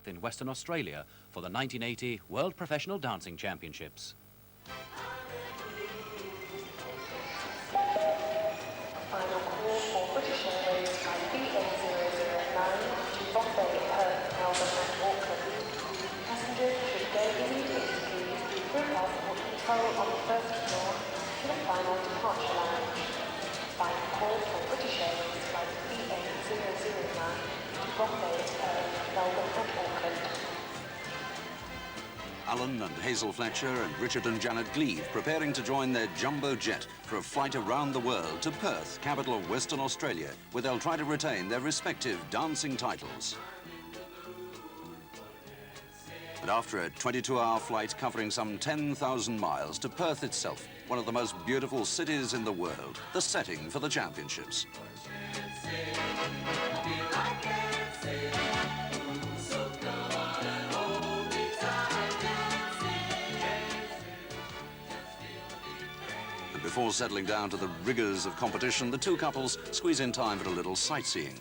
in Western Australia for the 1980 World Professional Dancing Championships. Final call for British Airways flight BA009 to Bombay, Perth, Melbourne and Auckland. Passengers should go immediately through passport control on the first floor to the final departure lounge. Final call for British Airways flight BA009 to Bombay, Perth, Melbourne and Auckland. Alan and Hazel Fletcher and Richard and Janet Gleave preparing to join their jumbo jet for a flight around the world to Perth, capital of Western Australia, where they'll try to retain their respective dancing titles. And after a 22-hour flight covering some 10,000 miles to Perth itself, one of the most beautiful cities in the world, the setting for the championships. Before settling down to the rigours of competition, the two couples squeeze in time for a little sightseeing.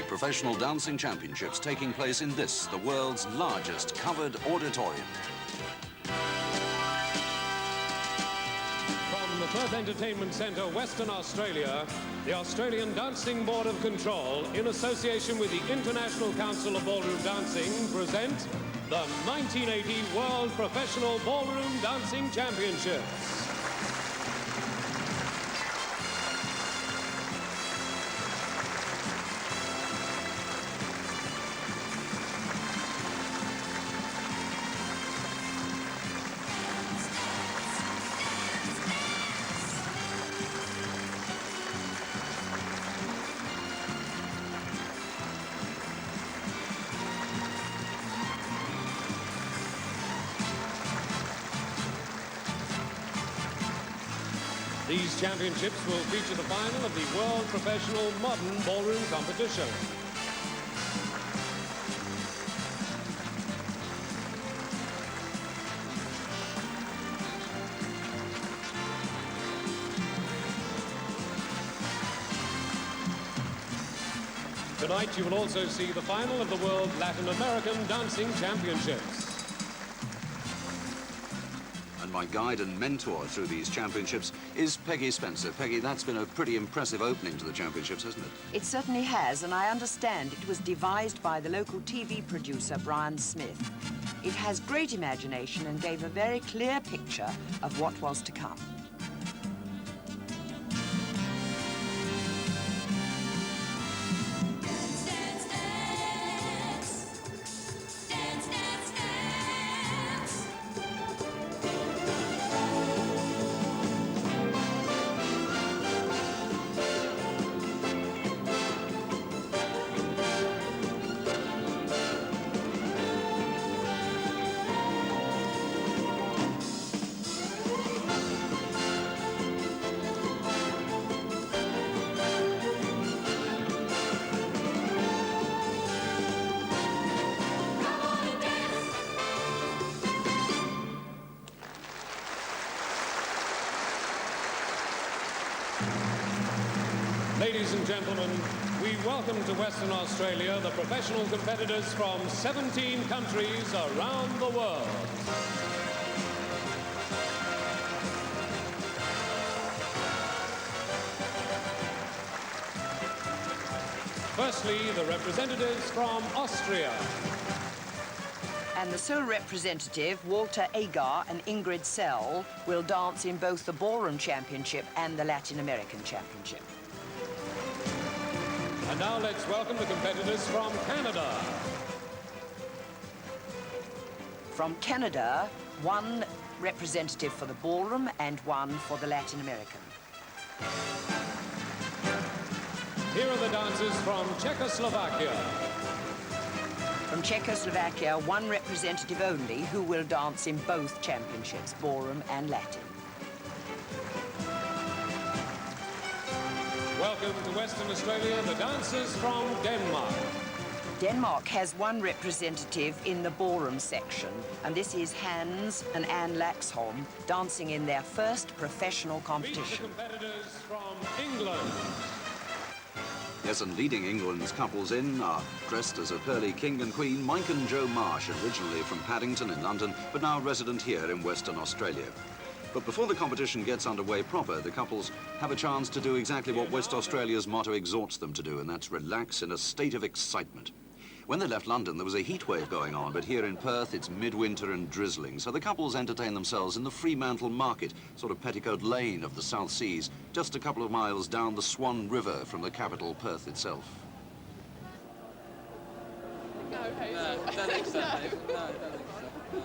Professional Dancing Championships taking place in this, the world's largest covered auditorium. From the Perth Entertainment Centre, Western Australia, the Australian Dancing Board of Control, in association with the International Council of Ballroom Dancing, present the 1980 World Professional Ballroom Dancing Championships. These championships will feature the final of the World Professional Modern Ballroom Competition. Tonight you will also see the final of the World Latin American Dancing Championships. My guide and mentor through these championships is Peggy Spencer. Peggy, that's been a pretty impressive opening to the championships, hasn't it? It certainly has, and I understand it was devised by the local TV producer, Brian Smith. It has great imagination and gave a very clear picture of what was to come. Ladies and gentlemen, we welcome to Western Australia the professional competitors from 17 countries around the world. Firstly, the representatives from Austria. And the sole representative, Walter Agar and Ingrid Sell, will dance in both the Ballroom Championship and the Latin American Championship. And now let's welcome the competitors from Canada. From Canada, one representative for the Ballroom and one for the Latin American. Here are the dancers from Czechoslovakia. From Czechoslovakia, one representative only who will dance in both championships, Ballroom and Latin. welcome to Western Australia the dancers from Denmark. Denmark has one representative in the ballroom section, and this is Hans and Anne Laxholm dancing in their first professional Meet the competition. competitors from England. Yes, and leading England's couples in are dressed as a pearly king and queen, Mike and Joe Marsh, originally from Paddington in London, but now resident here in Western Australia. But before the competition gets underway proper, the couples have a chance to do exactly what West Australia's motto exhorts them to do, and that's relax in a state of excitement. When they left London, there was a heat wave going on, but here in Perth, it's midwinter and drizzling, so the couples entertain themselves in the Fremantle Market, sort of Petticoat Lane of the South Seas, just a couple of miles down the Swan River from the capital, Perth itself. No, Hazel. No, don't think so, Hazel. No, don't think so.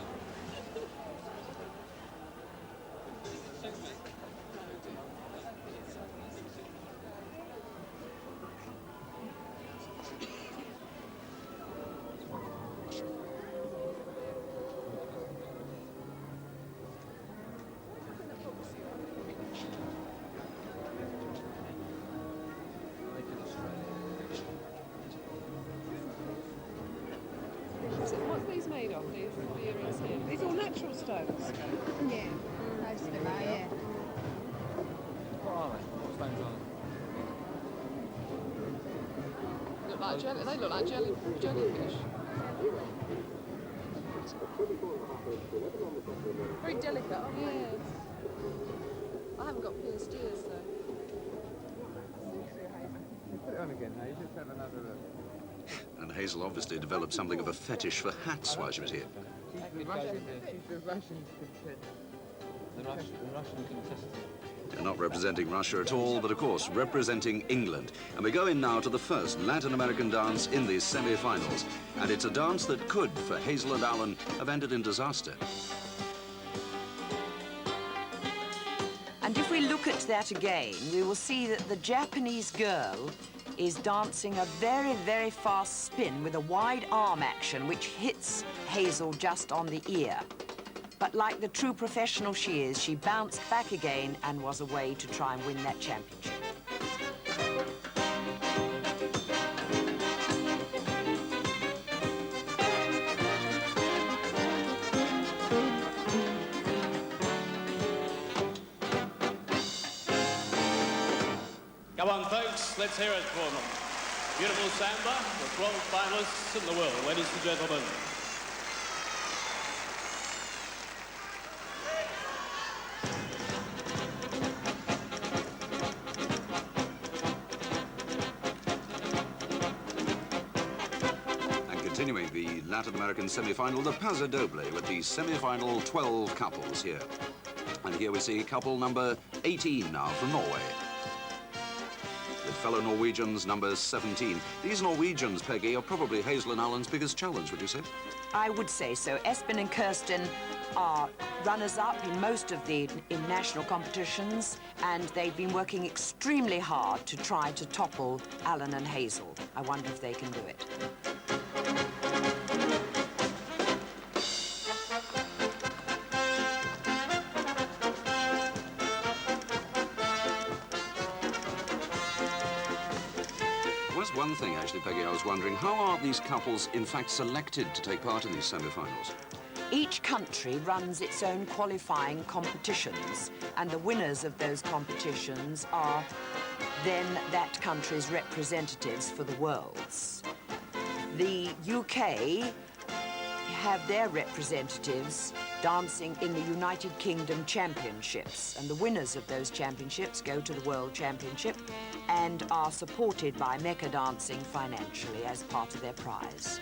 What's these made of, these earrings here? These all natural stones? Yeah, most of them are, yeah. What are they? What stones are they? Look like jelly. They look like jellyfish. Very delicate, aren't they? Yes. I haven't got pierced ears, though. Put it on again, Hazel. Just have another look. And Hazel obviously developed something of a fetish for hats while she was here. She's the Russian contestant. The Russian contestant. They're not representing Russia at all, but of course representing England. And we go in now to the first Latin American dance in these semi-finals. And it's a dance that could, for Hazel and Alan, have ended in disaster. And if we look at that again, we will see that the Japanese girl is dancing a very, very fast spin with a wide arm action which hits Hazel just on the ear. But like the true professional she is, she bounced back again and was away to try and win that championship. Come on, folks, let's hear it for them. Beautiful samba, the 12 finalists in the world, ladies and gentlemen. And continuing the Latin American semi-final, the Paso Doble, with the semi-final 12 couples here. And here we see couple number 18 now from Norway. With fellow Norwegians, number 17. These Norwegians, Peggy, are probably Hazel and Alan's biggest challenge, would you say? I would say so. Espen and Kirsten are runners-up in most of the national competitions, and they've been working extremely hard to try to topple Alan and Hazel. I wonder if they can do it. Was one thing, actually, Peggy, I was wondering, how are these couples, in fact, selected to take part in these semi-finals? Each country runs its own qualifying competitions, and the winners of those competitions are then that country's representatives for the Worlds. The UK have their representatives dancing in the United Kingdom Championships, and the winners of those championships go to the World Championship and are supported by Mecca Dancing financially as part of their prize.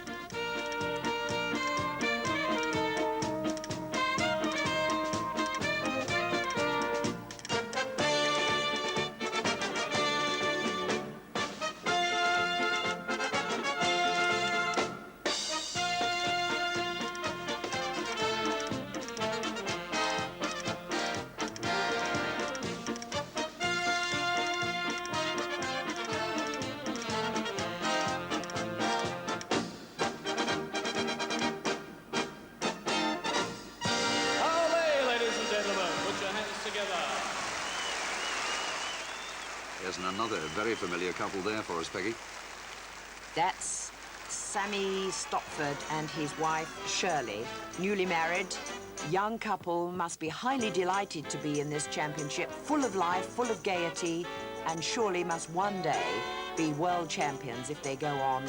another very familiar couple there for us, Peggy. That's Sammy Stopford and his wife, Shirley. Newly married, young couple must be highly delighted to be in this championship, full of life, full of gaiety, and surely must one day be world champions if they go on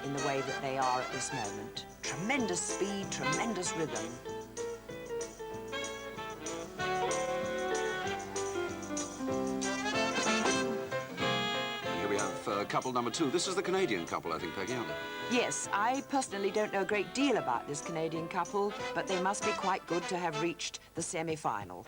in the way that they are at this moment. Tremendous speed, tremendous rhythm. Here we have couple number 2. This is the Canadian couple, I think, Peggy, aren't they? Yes, I personally don't know a great deal about this Canadian couple, but they must be quite good to have reached the semi-final.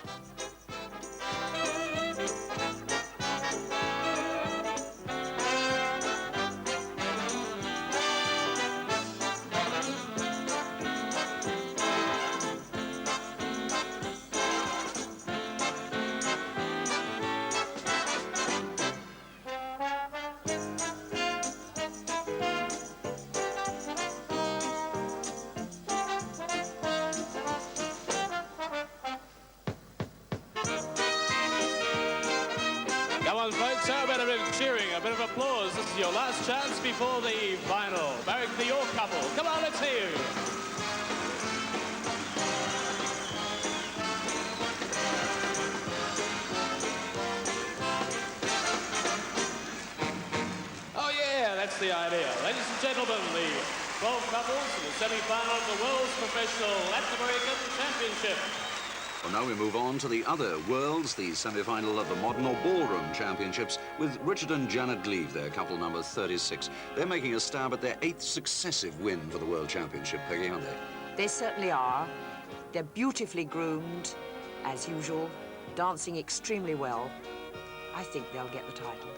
Come on, folks, a bit of cheering, a bit of applause. This is your last chance before the final. Barrack the York couple. Come on, let's hear you. Oh, yeah, that's the idea. Ladies and gentlemen, the 12 couples in the semi-final of the World's Professional Latin American Championship. Well, now we move on to the other worlds, the semi-final of the Modern or Ballroom Championships with Richard and Janet Gleave, their couple number 36. They're making a stab at their 8th successive win for the World Championship, Peggy, aren't they? They certainly are. They're beautifully groomed, as usual, dancing extremely well. I think they'll get the title.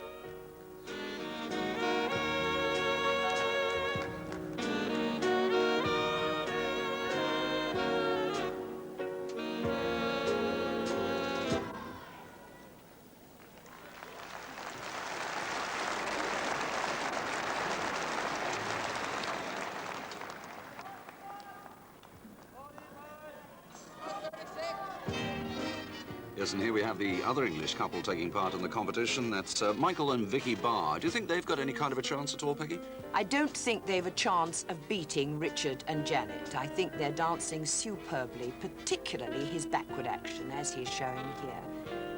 Yes, and here we have the other English couple taking part in the competition. That's Michael and Vicky Barr. Do you think they've got any kind of a chance at all, Peggy? I don't think they've a chance of beating Richard and Janet. I think they're dancing superbly, particularly his backward action, as he's showing here.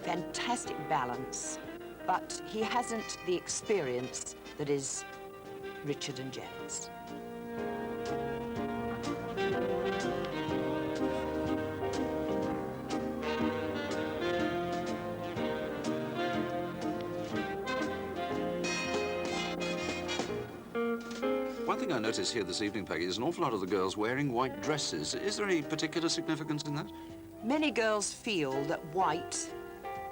Fantastic balance, but he hasn't the experience that is Richard and Janet's. One thing I noticed here this evening, Peggy, is an awful lot of the girls wearing white dresses. Is there any particular significance in that? Many girls feel that white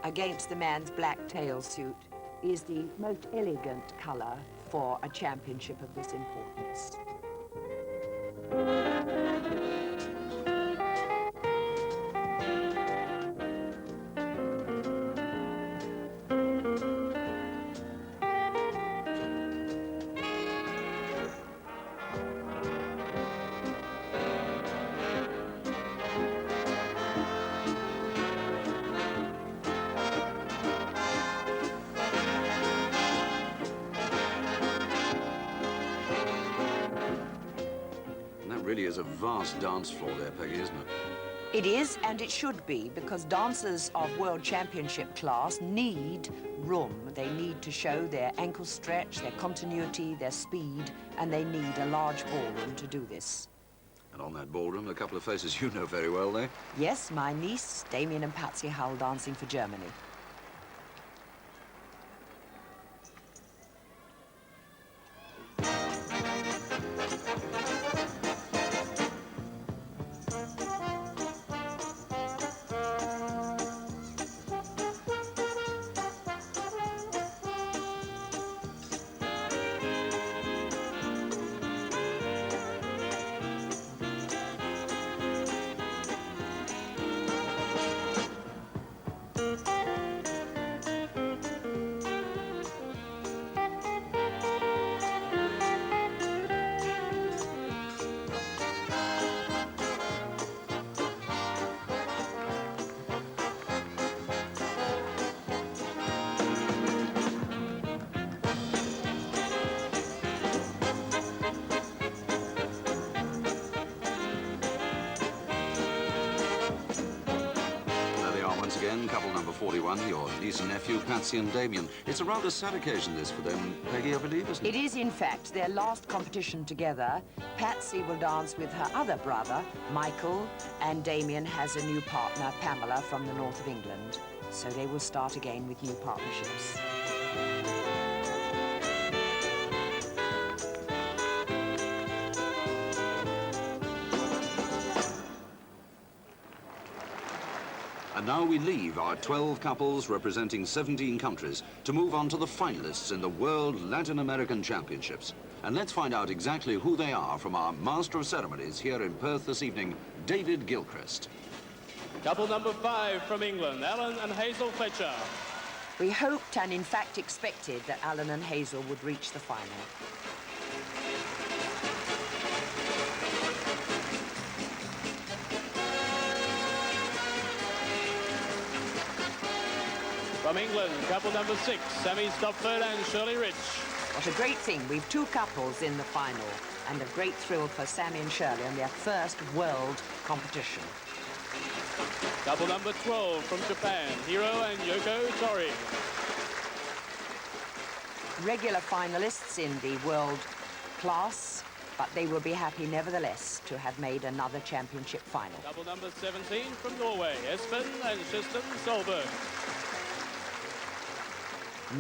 against the man's black tail suit is the most elegant colour for a championship of this importance. Really is a vast dance floor there, Peggy, isn't it? It is, and it should be, because dancers of World Championship class need room. They need to show their ankle stretch, their continuity, their speed, and they need a large ballroom to do this. And on that ballroom, a couple of faces you know very well there. Yes, my niece, Damien and Patsy Hull, dancing for Germany. 41, your niece and nephew, Patsy and Damien. It's a rather sad occasion, this, for them, Peggy, I believe, isn't it? It is, in fact, their last competition together. Patsy will dance with her other brother, Michael, and Damien has a new partner, Pamela, from the north of England. So they will start again with new partnerships. And now we leave our 12 couples representing 17 countries to move on to the finalists in the World Latin American Championships. And let's find out exactly who they are from our Master of Ceremonies here in Perth this evening, David Gilchrist. Couple number 5 from England, Alan and Hazel Fletcher. We hoped and in fact expected that Alan and Hazel would reach the final. From England, couple number 6, Sammy Stopford and Shirley Rich. What a great thing. We've 2 couples in the final and a great thrill for Sammy and Shirley on their first world competition. Couple number 12 from Japan, Hiro and Yoko Tori. Regular finalists in the world class, but they will be happy nevertheless to have made another championship final. Couple number 17 from Norway, Espen and Kirsten Solberg.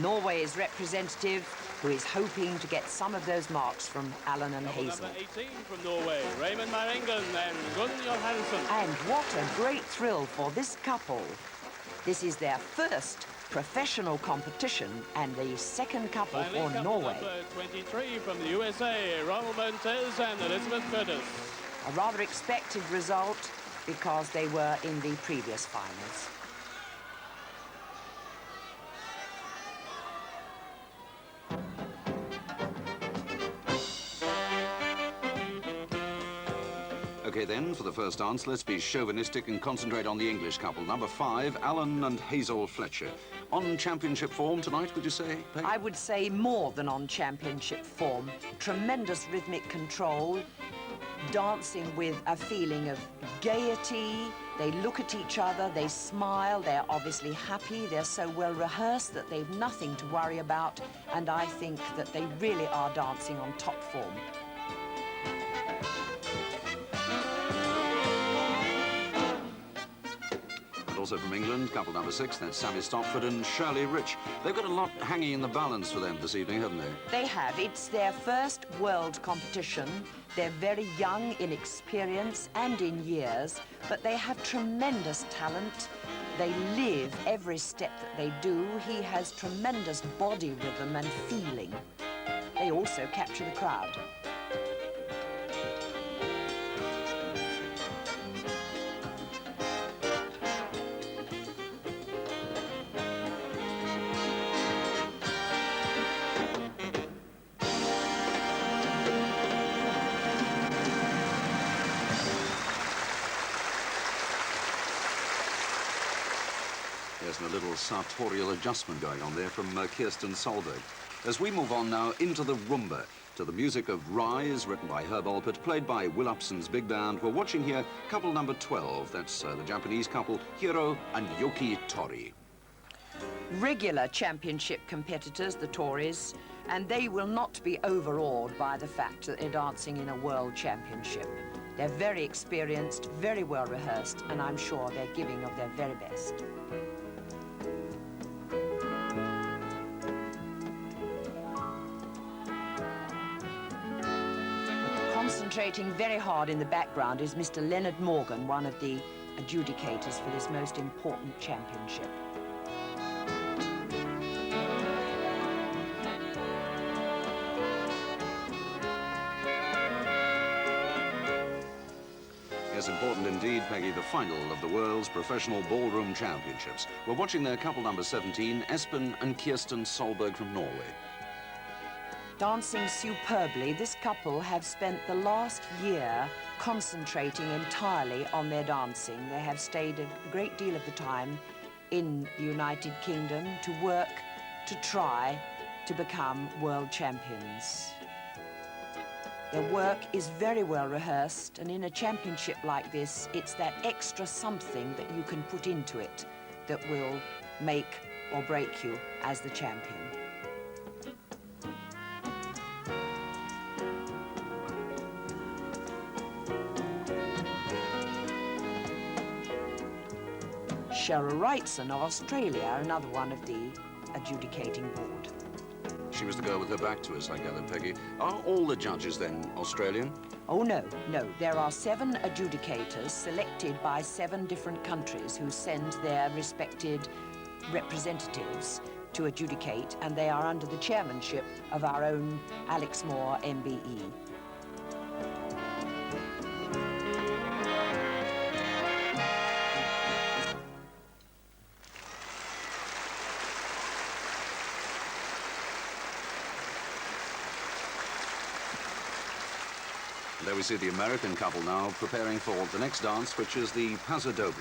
Norway's representative, who is hoping to get some of those marks from Alan and Couple Hazel. number 18 from Norway, Raymond Marengen and Gunn Johansen. And what a great thrill for this couple. This is their first professional competition and the second couple Finally, for couple Norway. number 23 from the USA, Ronald Montez and Elizabeth Curtis. A rather expected result because they were in the previous finals. OK, then, for the first dance, let's be chauvinistic and concentrate on the English couple. Number 5, Alan and Hazel Fletcher. On championship form tonight, would you say, Peg? I would say more than on championship form. Tremendous rhythmic control, dancing with a feeling of gaiety. They look at each other, they smile, they're obviously happy. They're so well rehearsed that they've nothing to worry about. And I think that they really are dancing on top form. Also from England, couple number 6, that's Sammy Stopford and Shirley Rich. They've got a lot hanging in the balance for them this evening, haven't they? They have. It's their first world competition. They're very young in experience and in years, but they have tremendous talent. They live every step that they do. He has tremendous body rhythm and feeling. They also capture the crowd. There's a little sartorial adjustment going on there from Kirsten Solberg. As we move on now into the rumba, to the music of Rise, written by Herb Alpert, played by Will Upson's big band. We're watching here couple number 12. That's the Japanese couple, Hiro and Yoki Tori. Regular championship competitors, the Tories, and they will not be overawed by the fact that they're dancing in a world championship. They're very experienced, very well rehearsed, and I'm sure they're giving of their very best. Concentrating very hard in the background is Mr. Leonard Morgan, one of the adjudicators for this most important championship. Yes, important indeed, Peggy, the final of the World's Professional Ballroom Championships. We're watching their couple number 17, Espen and Kirsten Solberg from Norway. Dancing superbly, this couple have spent the last year concentrating entirely on their dancing. They have stayed a great deal of the time in the United Kingdom to work, to try to become world champions. Their work is very well rehearsed, and in a championship like this, it's that extra something that you can put into it that will make or break you as the champion. Cheryl Wrightson of Australia, another one of the adjudicating board. She was the girl with her back to us, I gather, Peggy. Are all the judges then Australian? Oh, no, no. There are 7 adjudicators selected by 7 different countries who send their respected representatives to adjudicate, and they are under the chairmanship of our own Alex Moore, MBE. There we see the American couple now preparing for the next dance, which is the Paso Doble.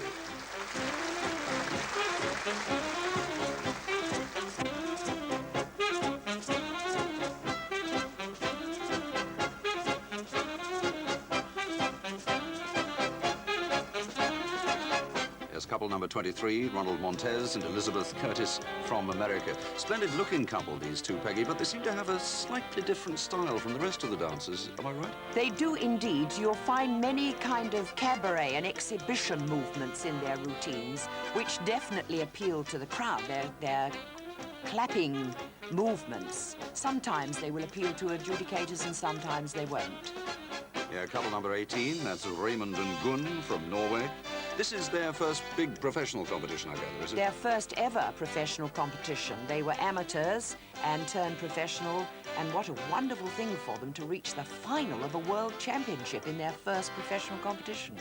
There's couple number 23, Ronald Montez and Elizabeth Curtis from America. Splendid-looking couple, these two, Peggy, but they seem to have a slightly different style from the rest of the dancers. Am I right? They do indeed. You'll find many kind of cabaret and exhibition movements in their routines, which definitely appeal to the crowd. They're clapping movements. Sometimes they will appeal to adjudicators and sometimes they won't. Yeah, couple number 18, that's Raymond and Gunn from Norway. This is their first big professional competition, I gather, is it? Their first ever professional competition. They were amateurs and turned professional, and what a wonderful thing for them to reach the final of a world championship in their first professional competition.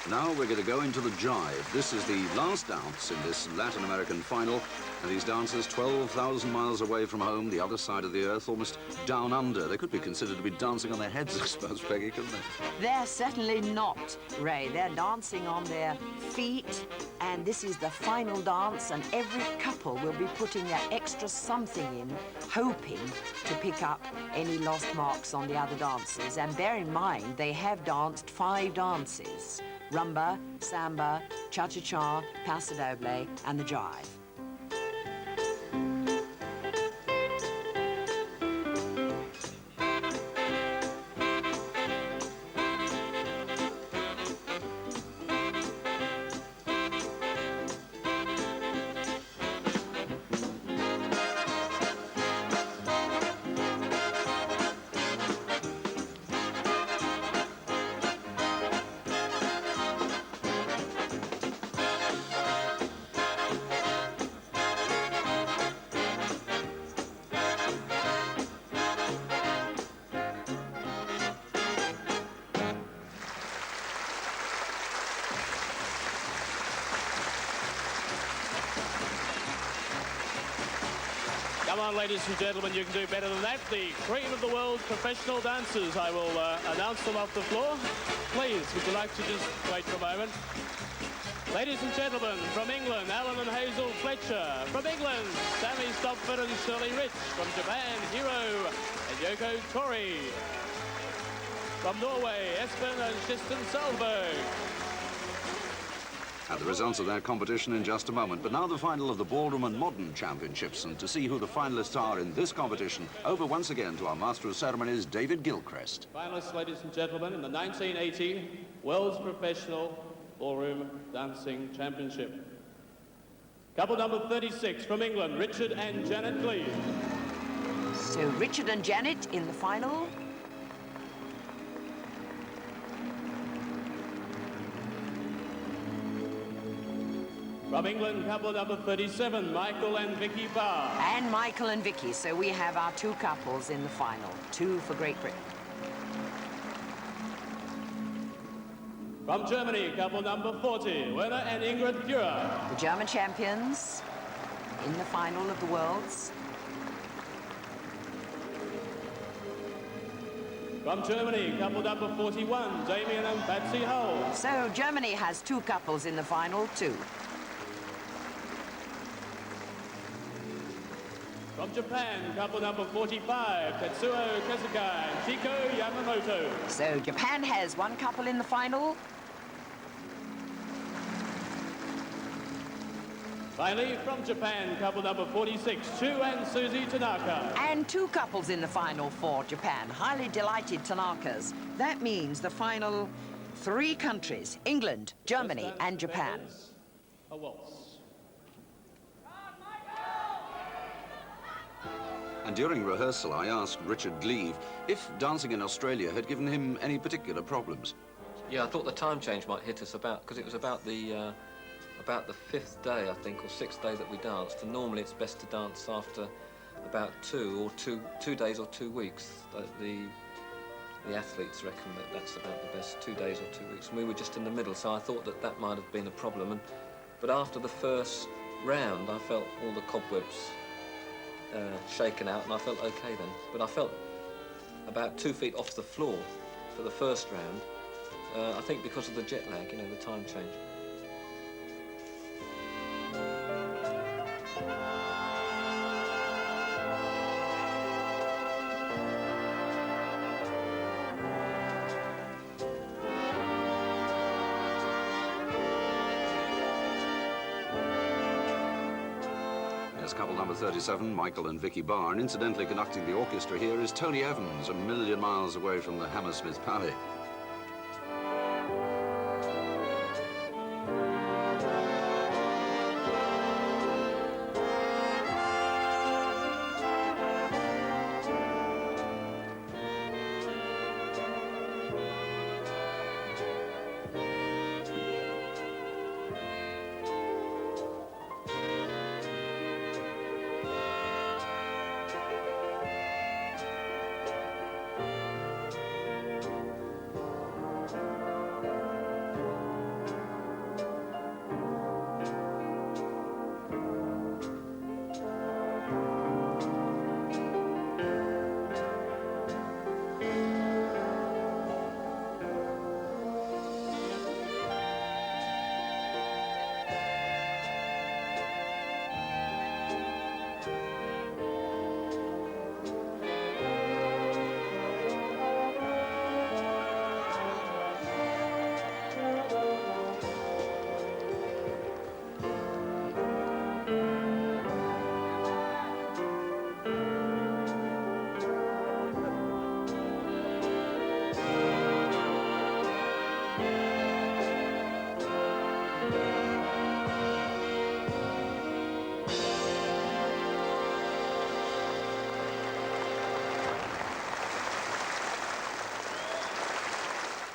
Now we're going to go into the jive. This is the last dance in this Latin American final, and these dancers 12,000 miles away from home, the other side of the earth, almost down under. They could be considered to be dancing on their heads, I suppose, Peggy, couldn't they? They're certainly not, Ray. They're dancing on their feet, and this is the final dance, and every couple will be putting that extra something in, hoping to pick up any lost marks on the other dancers. And bear in mind, they have danced 5 dances: rumba, samba, cha-cha-cha, paso doble, and the jive. Come on, ladies and gentlemen, you can do better than that. The cream of the world professional dancers. I will announce them off the floor. Please, would you like to just wait for a moment? Ladies and gentlemen, from England, Alan and Hazel Fletcher. From England, Sammy Stopford and Shirley Rich. From Japan, Hiro and Yoko Tori. From Norway, Espen and Kristen Solberg. And the results of that competition in just a moment. But now the final of the Ballroom and Modern Championships. And to see who the finalists are in this competition, over once again to our Master of Ceremonies, David Gilchrist. Finalists, ladies and gentlemen, in the 1980 World's Professional Ballroom Dancing Championship. Couple number 36 from England, Richard and Janet Gleave. So Richard and Janet in the final. From England, couple number 37, Michael and Vicky Barr. And Michael and Vicky. So we have our two couples in the final. Two for Great Britain. From Germany, couple number 40, Werner and Ingrid Fuhrer. The German champions in the final of the Worlds. From Germany, couple number 41, Damien and Patsy Hull. So Germany has two couples in the final, too. From Japan, couple number 45, Tetsuo Kasuka and Chiko Yamamoto. So Japan has one couple in the final. Finally, from Japan, couple number 46, Chu and Susie Tanaka. And two couples in the final for Japan. Highly delighted Tanakas. That means the final three countries, England, Germany and Japan. A waltz. And during rehearsal, I asked Richard Gleave if dancing in Australia had given him any particular problems. Yeah, I thought the time change might hit us because it was about the fifth day, I think, or sixth day that we danced. And normally it's best to dance after about two days or 2 weeks. The athletes reckon that that's about the best, 2 days or 2 weeks. And we were just in the middle, so I thought that that might have been a problem. But after the first round, I felt all the cobwebs shaken out, and I felt okay then. But I felt about 2 feet off the floor for the first round, I think because of the jet lag, you know, the time change. Couple number 37, Michael and Vicky Barr, and incidentally conducting the orchestra here is Tony Evans, 1,000,000 miles away from the Hammersmith Palais.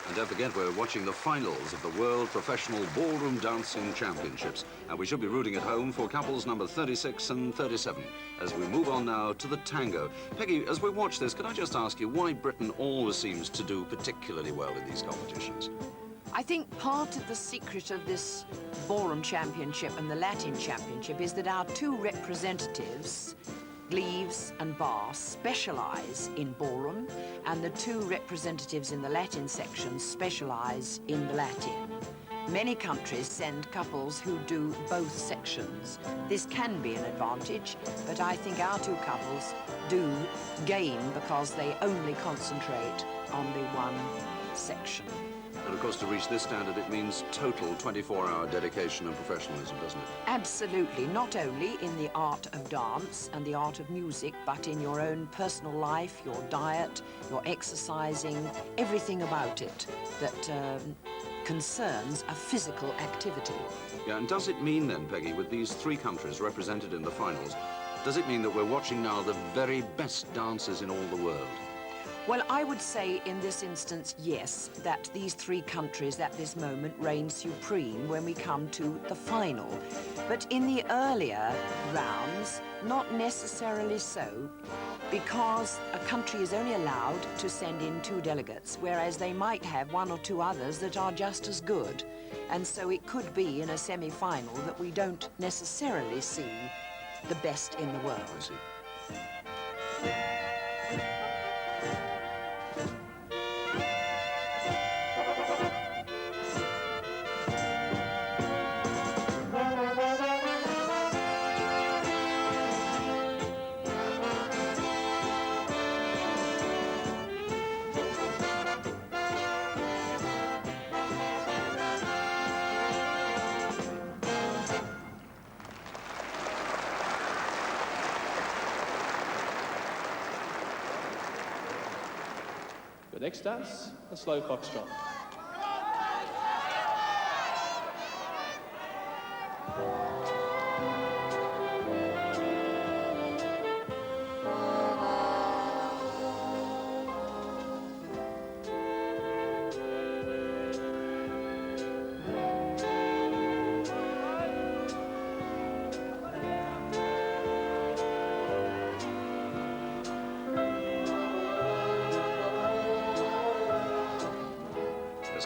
And don't forget, we're watching the finals of the World Professional Ballroom Dancing Championships. And we should be rooting at home for couples number 36 and 37 as we move on now to the tango. Peggy, as we watch this, can I just ask you why Britain always seems to do particularly well in these competitions? I think part of the secret of this Ballroom Championship and the Latin Championship is that our two representatives, Gleaves and Barr, specialise in ballroom, and the two representatives in the Latin section specialise in the Latin. Many countries send couples who do both sections. This can be an advantage, but I think our two couples do gain because they only concentrate on the one section. And of course, to reach this standard, it means total 24-hour dedication and professionalism, doesn't it? Absolutely, not only in the art of dance and the art of music, but in your own personal life, your diet, your exercising, everything about it that concerns a physical activity. Yeah, and does it mean then, Peggy, with these three countries represented in the finals, does it mean that we're watching now the very best dancers in all the world? Well, I would say in this instance, yes, that these three countries at this moment reign supreme when we come to the final. But in the earlier rounds, not necessarily so, because a country is only allowed to send in 2 delegates, whereas they might have 1 or 2 others that are just as good. And so it could be in a semi-final that we don't necessarily see the best in the world. I see. The next dance, a slow foxtrot.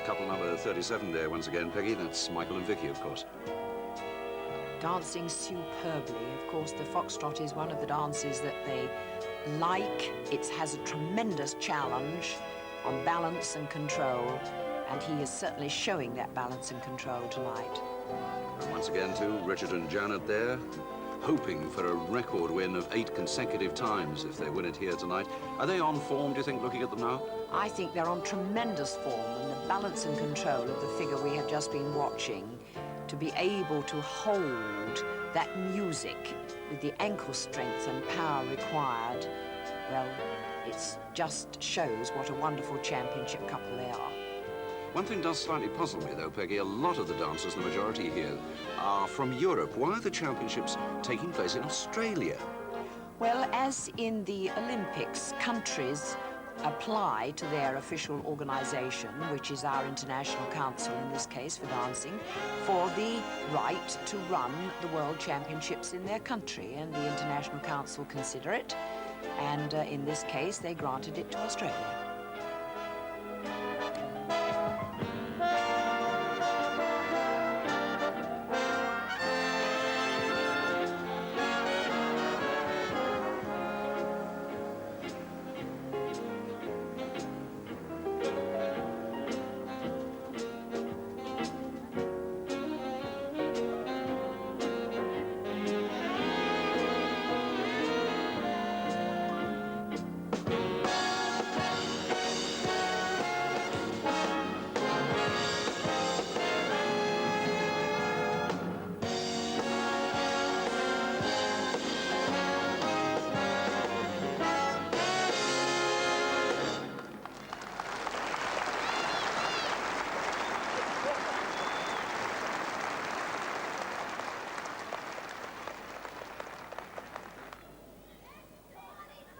Couple number 37 there once again, Peggy. That's Michael and Vicky, of course. Dancing superbly. Of course, the foxtrot is one of the dances that they like. It has a tremendous challenge on balance and control, and he is certainly showing that balance and control tonight. And once again, too, Richard and Janet there, hoping for a record win of 8 consecutive times if they win it here tonight. Are they on form, do you think, looking at them now? I think they're on tremendous form, and the balance and control of the figure we have just been watching, to be able to hold that music with the ankle strength and power required, well, it just shows what a wonderful championship couple they are. One thing does slightly puzzle me, though, Peggy. A lot of the dancers, the majority here, are from Europe. Why are the championships taking place in Australia? Well, as in the Olympics, countries apply to their official organization, which is our International Council in this case for dancing, for the right to run the World Championships in their country, and the International Council consider it, and in this case they granted it to Australia.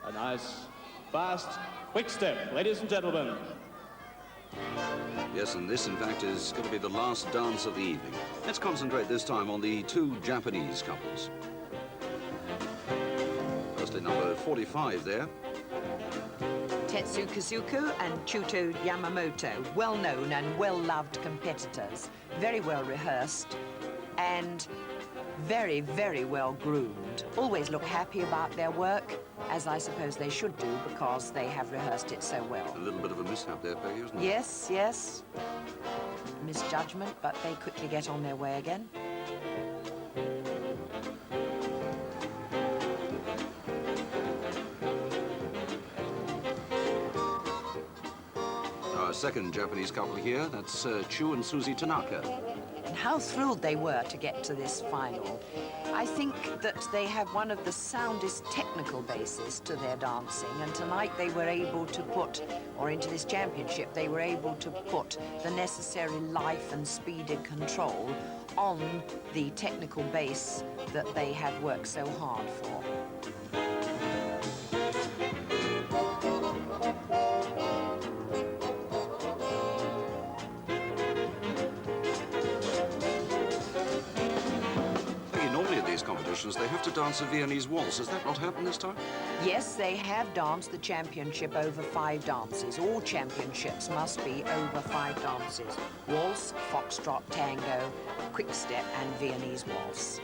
A nice, fast, quick step, ladies and gentlemen. Yes, and this, in fact, is going to be the last dance of the evening. Let's concentrate this time on the 2 Japanese couples. Firstly, number 45 there. Tetsu Kazuko and Chuto Yamamoto, well-known and well-loved competitors, very well rehearsed and very, very well groomed. Always look happy about their work, as I suppose they should do because they have rehearsed it so well. A little bit of a mishap there, Peggy, isn't it? Yes, yes. Misjudgment, but they quickly get on their way again. second Japanese couple here. That's Chu and Susie Tanaka. And how thrilled they were to get to this final. I think that they have one of the soundest technical bases to their dancing, and tonight they were able to put, or into this championship, they were able to put the necessary life and speed and control on the technical base that they have worked so hard for. Normally at these competitions, they have to dance a Viennese waltz. Has that not happened this time? Yes, they have danced the championship over 5 dances. All championships must be over 5 dances. Waltz, foxtrot, tango, quick-step and Viennese waltz.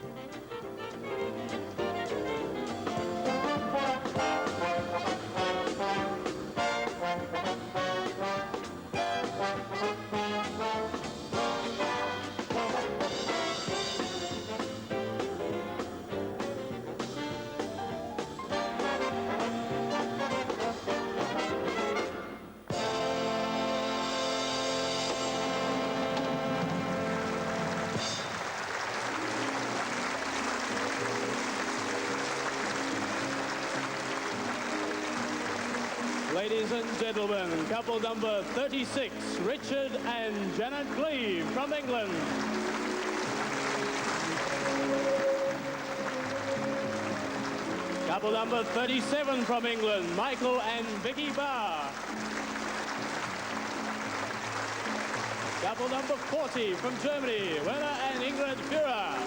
Ladies and gentlemen, couple number 36, Richard and Janet Gleave from England. Couple number 37 from England, Michael and Vicky Barr. Couple number 40 from Germany, Werner and Ingrid Führer.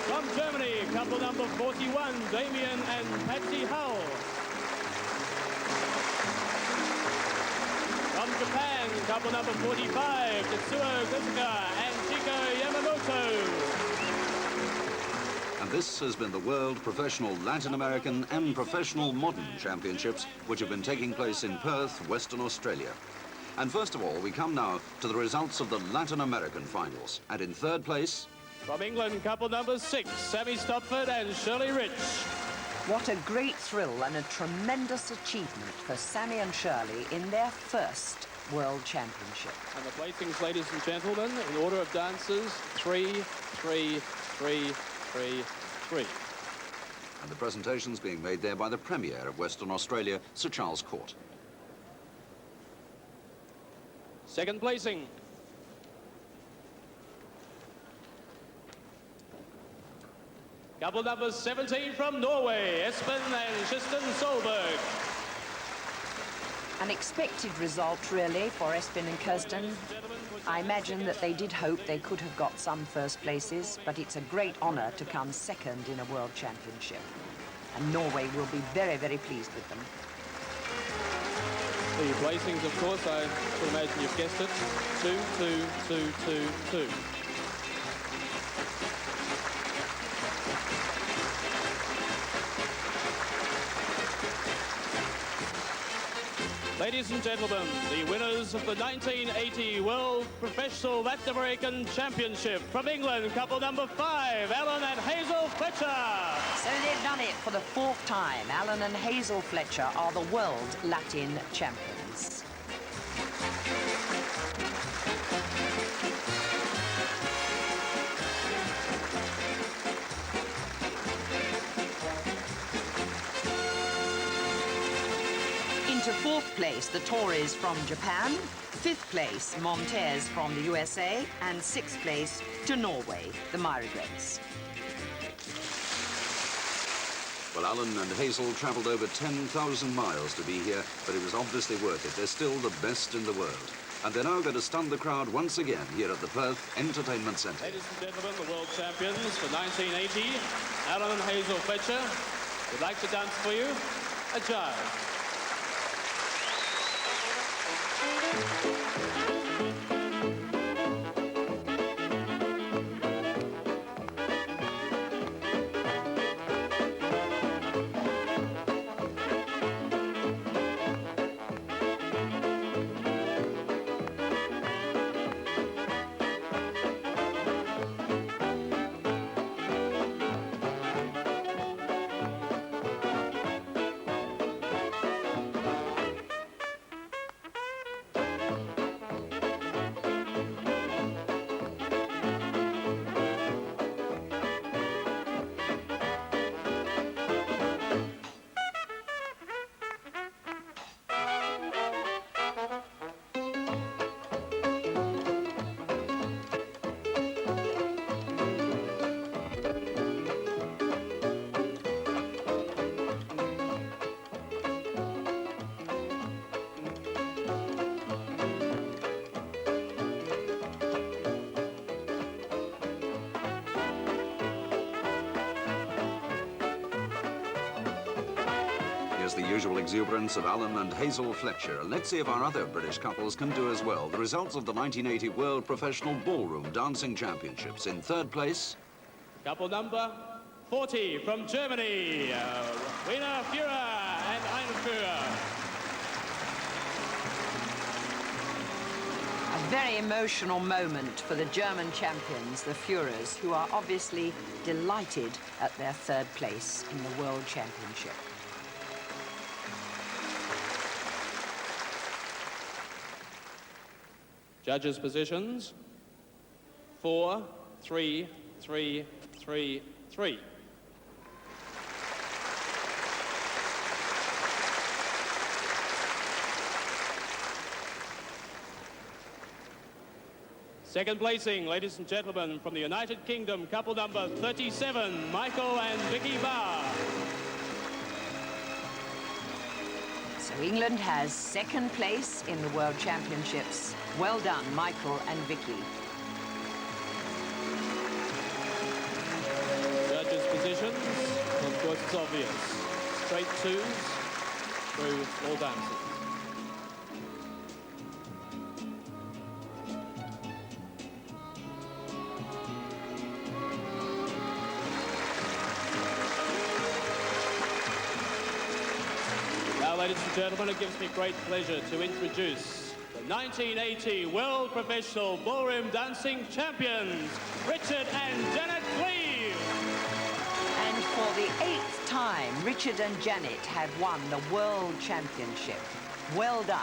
From Germany, couple number 41, Damien and Patsy Hull. From Japan, couple number 45, Tetsuo Kusuka and Chiko Yamamoto. And this has been the World Professional Latin American and Professional Modern Championships, which have been taking place in Perth, Western Australia. And first of all, we come now to the results of the Latin American finals. And in third place, from England, couple number 6, Sammy Stopford and Shirley Rich. What a great thrill and a tremendous achievement for Sammy and Shirley in their first World Championship. And the placings, ladies and gentlemen, in order of dancers, 3, 3, 3, 3, 3. And the presentations being made there by the Premier of Western Australia, Sir Charles Court. Second placing. Couple number 17 from Norway, Espen and Kirsten Solberg. An expected result, really, for Espen and Kirsten. I imagine that they did hope they could have got some first places, but it's a great honour to come second in a World Championship. And Norway will be very, very pleased with them. The placings, of course, I should imagine you've guessed it. 2, 2, 2, 2, 2. Ladies and gentlemen, the winners of the 1980 World Professional Latin American Championship from England, couple number 5, Alan and Hazel Fletcher. So they've done it for the 4th time. Alan and Hazel Fletcher are the World Latin Champions. Into 4th place, the Tories from Japan. 5th place, Montez from the USA. And 6th place to Norway, the Myregrets. Well, Alan and Hazel travelled over 10,000 miles to be here, but it was obviously worth it. They're still the best in the world. And they're now going to stun the crowd once again here at the Perth Entertainment Centre. Ladies and gentlemen, the world champions for 1980, Alan and Hazel Fletcher, would like to dance for you a jive. There's the usual exuberance of Alan and Hazel Fletcher. Let's see if our other British couples can do as well. The results of the 1980 World Professional Ballroom Dancing Championships. In third place, Couple number 40 from Germany, Wiener Führer and Einführer. A very emotional moment for the German champions, the Führers, who are obviously delighted at their third place in the World Championship. Judges' positions, 4, 3, 3, 3, 3. Second placing, ladies and gentlemen, from the United Kingdom, couple number 37, Michael and Vicky Barr. So England has second place in the World Championships. Well done, Michael and Vicky. Judges' positions, of course it's obvious. Straight twos through all dances. Now, ladies and gentlemen, it gives me great pleasure to introduce the 1980 World Professional Ballroom Dancing Champions, Richard and Janet Gleave. And for the 8th time, Richard and Janet have won the World Championship. Well done,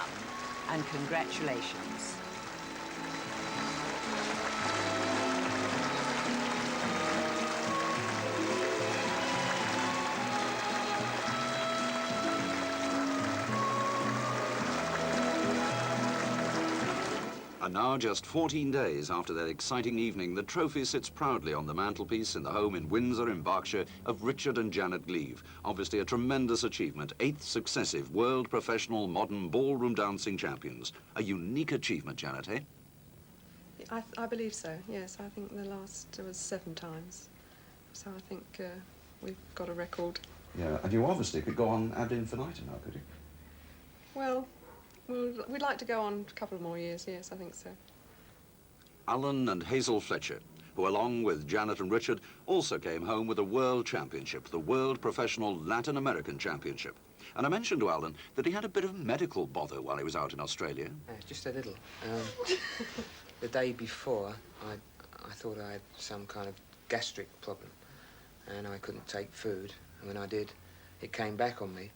and congratulations. And now, just 14 days after that exciting evening, the trophy sits proudly on the mantelpiece in the home in Windsor in Berkshire of Richard and Janet Gleave. Obviously a tremendous achievement, 8th successive World Professional Modern Ballroom Dancing Champions. A unique achievement, Janet, eh? I believe so, yes. I think the last was 7 times. So I think we've got a record. Yeah, and you obviously could go on ad infinitum now, could you? Well, we'd like to go on a couple more years, yes, I think so. Alan and Hazel Fletcher, who along with Janet and Richard also came home with a World Championship, the World Professional Latin American Championship. And I mentioned to Alan that he had a bit of medical bother while he was out in Australia. Just a little. The day before, I thought I had some kind of gastric problem, and I couldn't take food. And when I did, it came back on me.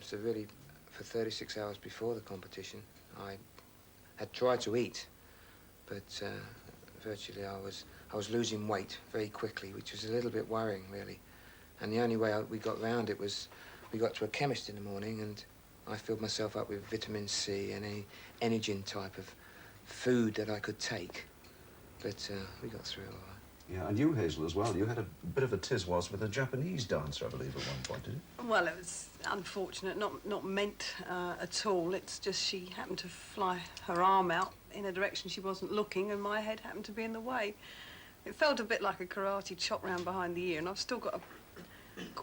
So really, for 36 hours before the competition, I had tried to eat, but virtually I was losing weight very quickly, which was a little bit worrying, really. And the only way we got round it was we got to a chemist in the morning, and I filled myself up with vitamin C and any Energen type of food that I could take. But we got through all right. Yeah, and you, Hazel, as well. You had a bit of a tiz-was with a Japanese dancer, I believe, at one point, did you? Well, it was unfortunate, not meant at all. It's just she happened to fly her arm out in a direction she wasn't looking, and my head happened to be in the way. It felt a bit like a karate chop round behind the ear, and I've still got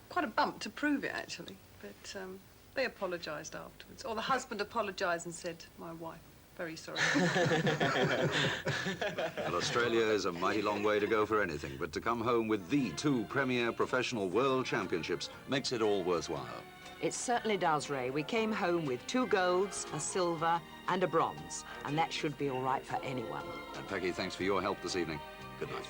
quite a bump to prove it, actually. But they apologised afterwards. Or the husband apologised and said, my wife, very sorry. Well, Australia is a mighty long way to go for anything, but to come home with the 2 premier professional world championships makes it all worthwhile. It certainly does, Ray. We came home with 2 golds, a silver and a bronze, and that should be all right for anyone. And Peggy, thanks for your help this evening. Good night.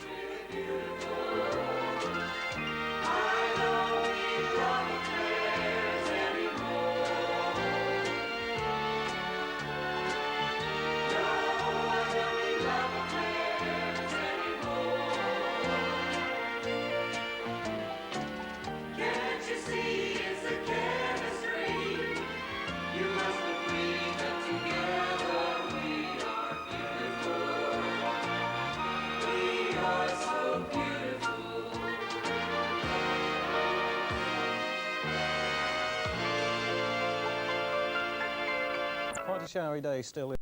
Quite a showery day still.